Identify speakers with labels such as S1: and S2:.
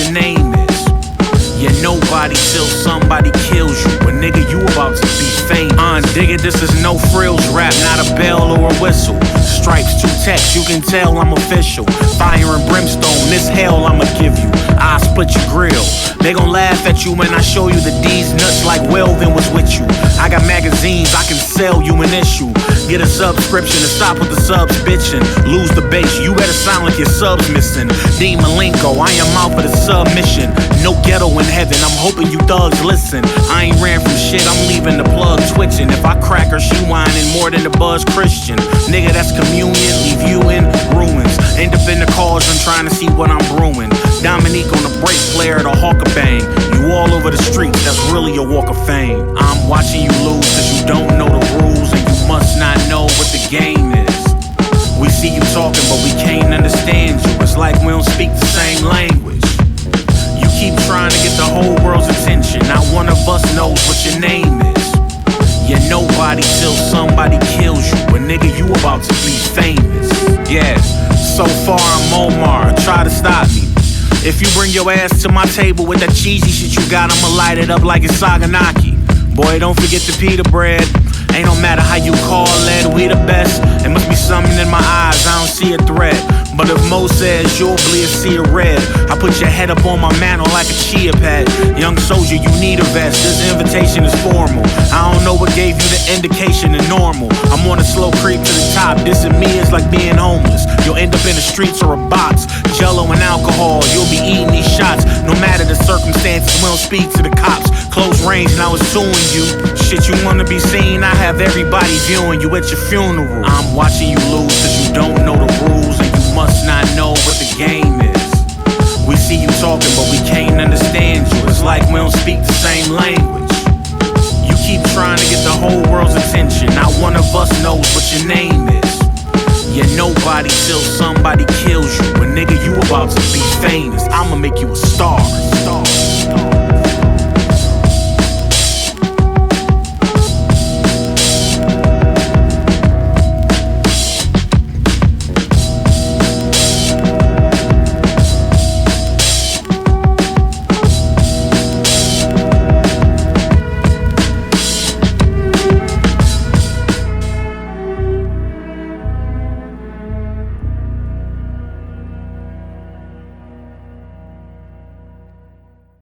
S1: your name is. You're nobody till somebody kills you. But nigga, you about to be famous. Dig it, this is no frills rap, not a bell or a whistle. Stripes, 2 texts, you can tell I'm official. Fire and brimstone, this hell I'ma give you. I'll split your grill. They gon' laugh at you when I show you the D's nuts like Welvin was with you. I got magazines, I can sell you an issue. Get a subscription and stop with the subs bitching. Lose the base, you better sound like your subs missing. Dean Malenko, I am out for the submission. No ghetto in heaven, I'm hoping you thugs listen. I ain't ran from shit, I'm leaving the plug twitching. If I crack her, she whining more than the Buzz Christian. Nigga, that's communion, leave you in ruins. End up in the cauldron trying to see what I'm brewing. Dominique on the break, player of the Hawker Bang. You all over the streets, that's really a walk of fame. I'm watching you lose cause you don't know the rules, and you must not know what the game is. We see you talking but we can't understand you. It's like we don't speak the same language. You keep trying to get the whole world's attention. Not one of us knows what your name is. You're nobody till somebody kills you. But nigga, you about to be famous. Yeah, so far I'm Omar, try to stop me. If you bring your ass to my table with that cheesy shit you got, I'ma light it up like it's Saganaki. Boy, don't forget the pita bread. Ain't no matter how you call it, we the best. It must be something in my eyes, I don't see a threat. But if Mo says you'll bleed a sea of red, I put your head up on my mantle like a chia pet. Young soldier, you need a vest, this invitation is formal. I don't know what gave you the indication of normal. I'm on a slow creep to the top, dissing me is like being homeless. You'll end up in the streets or a box. Jello and alcohol, you'll be eating these shots. No matter the circumstances, we don't speak to the cops. Close range and I was suing you. Shit, you wanna be seen, I have everybody viewing you at your funeral. I'm watching you lose cause you don't know the rules, and you must not know what the game is. We see you talking but we can't understand you. It's like we don't speak the same language. You keep trying to get the whole world's attention. Not one of us knows what your name is. You're nobody till somebody kills you. But nigga, you about to be famous. I'ma make you a